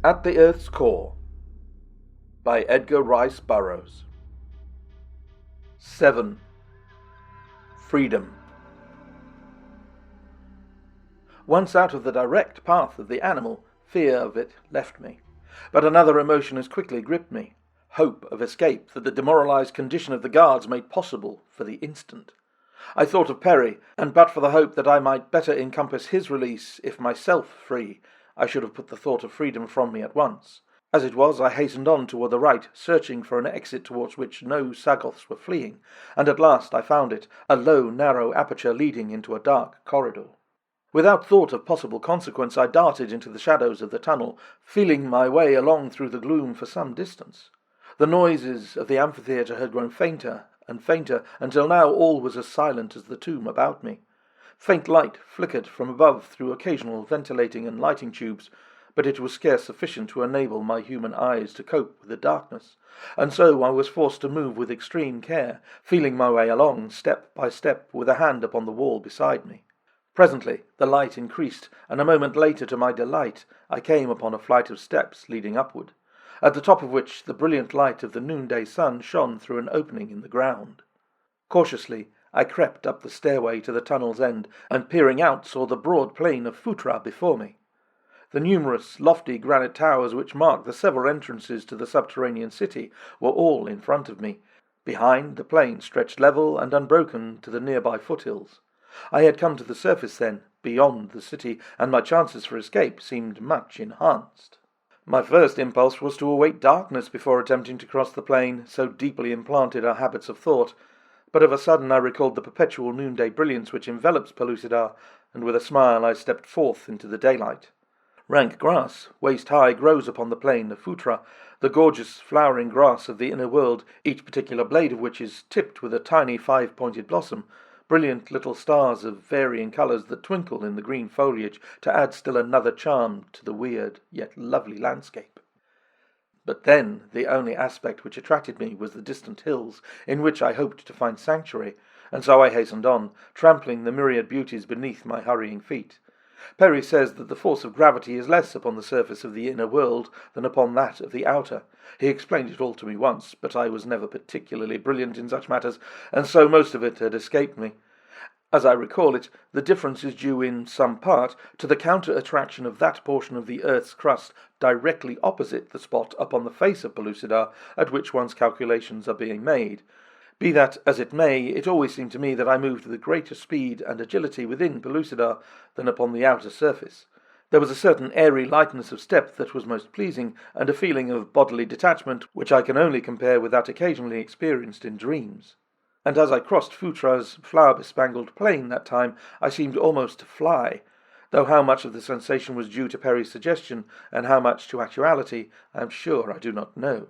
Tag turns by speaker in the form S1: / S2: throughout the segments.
S1: At the Earth's Core by Edgar Rice Burroughs. 7. Freedom. Once out of the direct path of the animal, fear of it left me. But another emotion as quickly gripped me, hope of escape that the demoralized condition of the guards made possible for the instant. I thought of Perry, and but for the hope that I might better encompass his release, if myself free, I should have put the thought of freedom from me at once. As it was, I hastened on toward the right, searching for an exit towards which no Sagoths were fleeing, and at last I found it, a low, narrow aperture leading into a dark corridor. Without thought of possible consequence, I darted into the shadows of the tunnel, feeling my way along through the gloom for some distance. The noises of the amphitheatre had grown fainter and fainter, until now all was as silent as the tomb about me. Faint light flickered from above through occasional ventilating and lighting tubes, but it was scarce sufficient to enable my human eyes to cope with the darkness, and so I was forced to move with extreme care, feeling my way along step by step with a hand upon the wall beside me. Presently the light increased, and a moment later, to my delight, I came upon a flight of steps leading upward, at the top of which the brilliant light of the noonday sun shone through an opening in the ground. Cautiously I crept up the stairway to the tunnel's end, and peering out saw the broad plain of Phutra before me. The numerous lofty granite towers which marked the several entrances to the subterranean city were all in front of me. Behind, the plain stretched level and unbroken to the nearby foothills. I had come to the surface then, beyond the city, and my chances for escape seemed much enhanced. My first impulse was to await darkness before attempting to cross the plain, so deeply implanted are habits of thought, but of a sudden I recalled the perpetual noonday brilliance which envelops Pellucidar, and with a smile I stepped forth into the daylight. Rank grass, waist-high, grows upon the plain of Phutra, the gorgeous flowering grass of the inner world, each particular blade of which is tipped with a tiny five-pointed blossom, brilliant little stars of varying colours that twinkle in the green foliage to add still another charm to the weird yet lovely landscape. But then the only aspect which attracted me was the distant hills, in which I hoped to find sanctuary, and so I hastened on, trampling the myriad beauties beneath my hurrying feet. Perry says that the force of gravity is less upon the surface of the inner world than upon that of the outer. He explained it all to me once, but I was never particularly brilliant in such matters, and so most of it had escaped me. As I recall it, the difference is due in some part to the counter-attraction of that portion of the earth's crust directly opposite the spot upon the face of Pellucidar at which one's calculations are being made. Be that as it may, it always seemed to me that I moved with greater speed and agility within Pellucidar than upon the outer surface. There was a certain airy lightness of step that was most pleasing, and a feeling of bodily detachment which I can only compare with that occasionally experienced in dreams. And as I crossed Phutra's flower-bespangled plain that time, I seemed almost to fly, though how much of the sensation was due to Perry's suggestion, and how much to actuality, I am sure I do not know.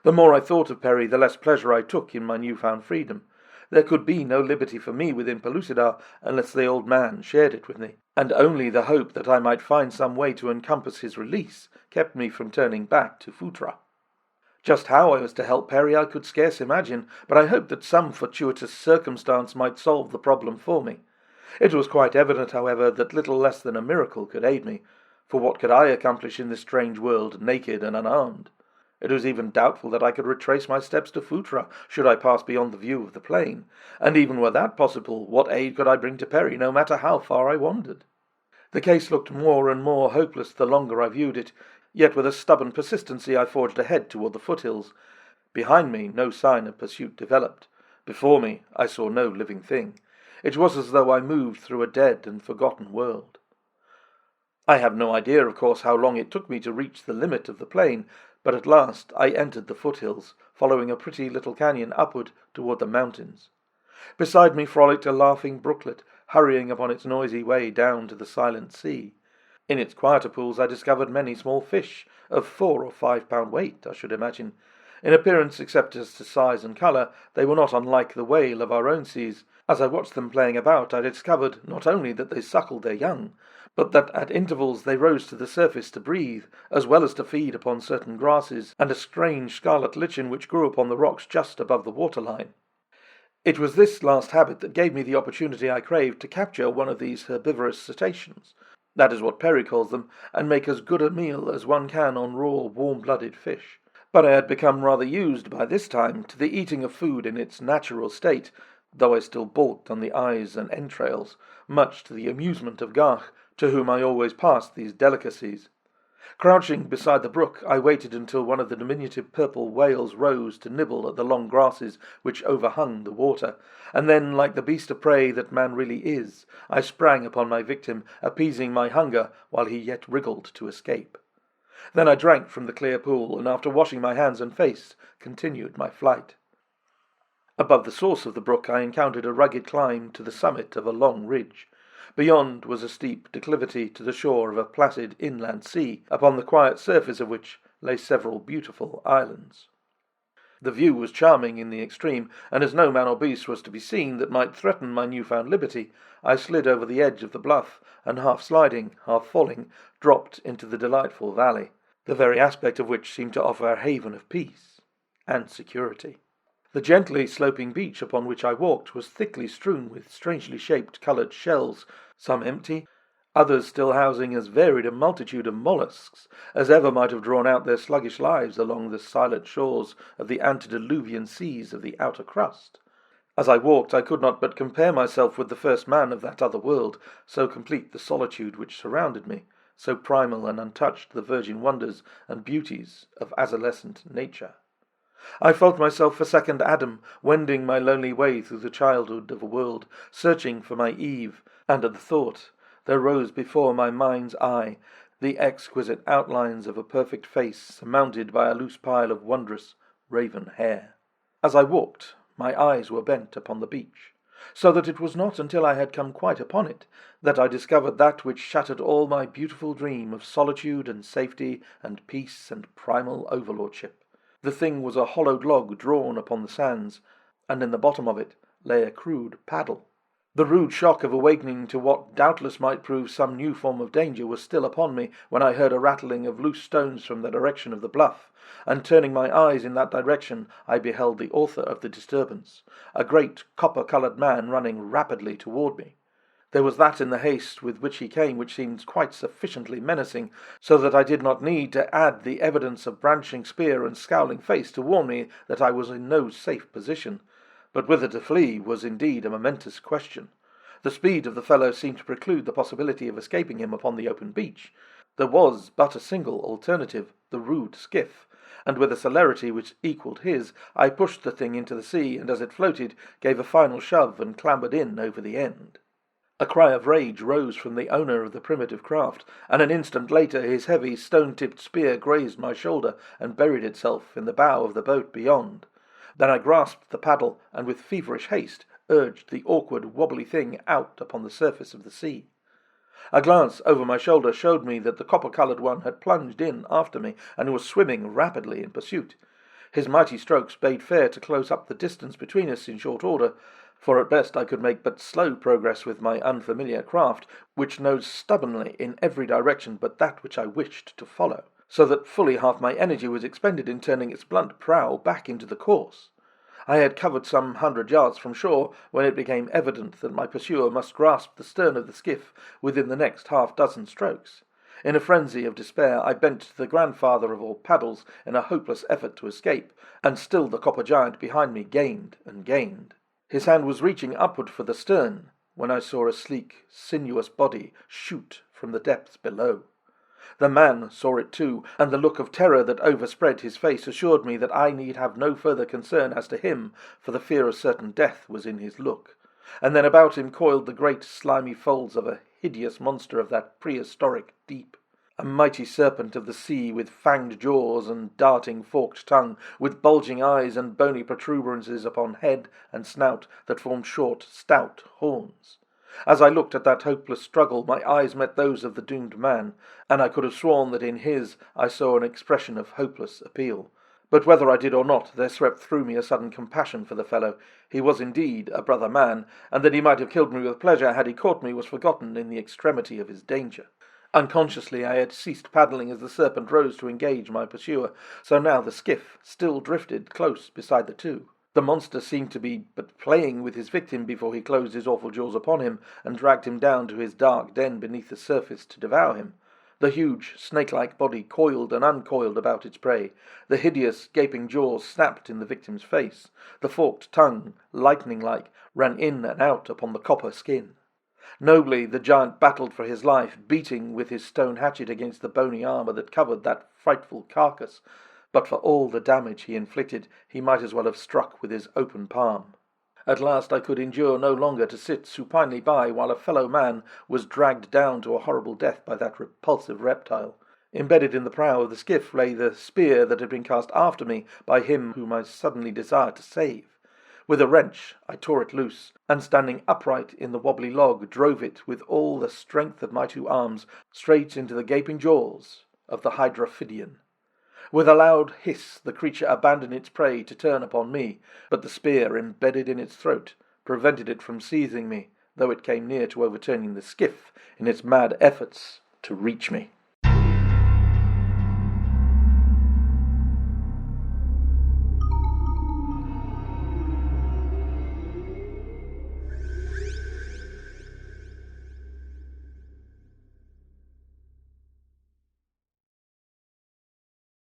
S1: The more I thought of Perry, the less pleasure I took in my new-found freedom. There could be no liberty for me within Pellucidar unless the old man shared it with me, and only the hope that I might find some way to encompass his release kept me from turning back to Phutra. Just how I was to help Perry I could scarce imagine, but I hoped that some fortuitous circumstance might solve the problem for me. It was quite evident, however, that little less than a miracle could aid me, for what could I accomplish in this strange world, naked and unarmed? It was even doubtful that I could retrace my steps to Phutra, should I pass beyond the view of the plain, and even were that possible, what aid could I bring to Perry, no matter how far I wandered? The case looked more and more hopeless the longer I viewed it, yet with a stubborn persistency I forged ahead toward the foothills. Behind me no sign of pursuit developed. Before me I saw no living thing. It was as though I moved through a dead and forgotten world. I have no idea, of course, how long it took me to reach the limit of the plain, but at last I entered the foothills, following a pretty little canyon upward toward the mountains. Beside me frolicked a laughing brooklet, hurrying upon its noisy way down to the silent sea. In its quieter pools I discovered many small fish, of 4 or 5 pound weight, I should imagine. In appearance, except as to size and colour, they were not unlike the whale of our own seas. As I watched them playing about, I discovered not only that they suckled their young, but that at intervals they rose to the surface to breathe, as well as to feed upon certain grasses and a strange scarlet lichen which grew upon the rocks just above the waterline. It was this last habit that gave me the opportunity I craved to capture one of these herbivorous cetaceans. That is what Perry calls them, and make as good a meal as one can on raw, warm-blooded fish. But I had become rather used by this time to the eating of food in its natural state, though I still balked on the eyes and entrails, much to the amusement of Garth, to whom I always passed these delicacies. Crouching beside the brook, I waited until one of the diminutive purple whales rose to nibble at the long grasses which overhung the water, and then, like the beast of prey that man really is, I sprang upon my victim, appeasing my hunger while he yet wriggled to escape. Then I drank from the clear pool, and after washing my hands and face, continued my flight. Above the source of the brook I encountered a rugged climb to the summit of a long ridge. Beyond was a steep declivity to the shore of a placid inland sea, upon the quiet surface of which lay several beautiful islands. The view was charming in the extreme, and as no man or beast was to be seen that might threaten my new-found liberty, I slid over the edge of the bluff, and half sliding, half falling, dropped into the delightful valley, the very aspect of which seemed to offer a haven of peace and security. The gently sloping beach upon which I walked was thickly strewn with strangely shaped coloured shells, some empty, others still housing as varied a multitude of mollusks as ever might have drawn out their sluggish lives along the silent shores of the antediluvian seas of the outer crust. As I walked, I could not but compare myself with the first man of that other world, so complete the solitude which surrounded me, so primal and untouched the virgin wonders and beauties of adolescent nature. I felt myself a second Adam, wending my lonely way through the childhood of a world, searching for my Eve, and at the thought there rose before my mind's eye the exquisite outlines of a perfect face surmounted by a loose pile of wondrous raven hair. As I walked, my eyes were bent upon the beach, so that it was not until I had come quite upon it that I discovered that which shattered all my beautiful dream of solitude and safety and peace and primal overlordship. The thing was a hollowed log drawn upon the sands, and in the bottom of it lay a crude paddle. The rude shock of awakening to what doubtless might prove some new form of danger was still upon me when I heard a rattling of loose stones from the direction of the bluff, and turning my eyes in that direction I beheld the author of the disturbance, a great copper-coloured man running rapidly toward me. There was that in the haste with which he came which seemed quite sufficiently menacing, so that I did not need to add the evidence of branching spear and scowling face to warn me that I was in no safe position. But whither to flee was indeed a momentous question. The speed of the fellow seemed to preclude the possibility of escaping him upon the open beach. There was but a single alternative, the rude skiff, and with a celerity which equalled his, I pushed the thing into the sea, and as it floated, gave a final shove and clambered in over the end. A cry of rage rose from the owner of the primitive craft, and an instant later his heavy, stone-tipped spear grazed my shoulder and buried itself in the bow of the boat beyond. Then I grasped the paddle, and with feverish haste urged the awkward, wobbly thing out upon the surface of the sea. A glance over my shoulder showed me that the copper-coloured one had plunged in after me, and was swimming rapidly in pursuit. His mighty strokes bade fair to close up the distance between us in short order, for at best I could make but slow progress with my unfamiliar craft, which nosed stubbornly in every direction but that which I wished to follow, so that fully half my energy was expended in turning its blunt prow back into the course. I had covered some 100 yards from shore when it became evident that my pursuer must grasp the stern of the skiff within the next half-dozen strokes. In a frenzy of despair I bent to the grandfather of all paddles in a hopeless effort to escape, and still the copper giant behind me gained and gained. His hand was reaching upward for the stern, when I saw a sleek, sinuous body shoot from the depths below. The man saw it too, and the look of terror that overspread his face assured me that I need have no further concern as to him, for the fear of certain death was in his look. And then about him coiled the great slimy folds of a hideous monster of that prehistoric deep. A mighty serpent of the sea, with fanged jaws and darting forked tongue, with bulging eyes and bony protuberances upon head and snout that formed short, stout horns. As I looked at that hopeless struggle, my eyes met those of the doomed man, and I could have sworn that in his I saw an expression of hopeless appeal. But whether I did or not, there swept through me a sudden compassion for the fellow. He was indeed a brother man, and that he might have killed me with pleasure had he caught me was forgotten in the extremity of his danger. Unconsciously I had ceased paddling as the serpent rose to engage my pursuer, so now the skiff still drifted close beside the two. The monster seemed to be but playing with his victim before he closed his awful jaws upon him and dragged him down to his dark den beneath the surface to devour him. The huge, snake-like body coiled and uncoiled about its prey. The hideous, gaping jaws snapped in the victim's face. The forked tongue, lightning-like, ran in and out upon the copper skin. Nobly the giant battled for his life, beating with his stone hatchet against the bony armour that covered that frightful carcass. But for all the damage he inflicted, he might as well have struck with his open palm. At last I could endure no longer to sit supinely by while a fellow man was dragged down to a horrible death by that repulsive reptile. Embedded in the prow of the skiff lay the spear that had been cast after me by him whom I suddenly desired to save. With a wrench I tore it loose, and standing upright in the wobbly log, drove it with all the strength of my two arms straight into the gaping jaws of the Hydrophidian. With a loud hiss the creature abandoned its prey to turn upon me, but the spear embedded in its throat prevented it from seizing me, though it came near to overturning the skiff in its mad efforts to reach me.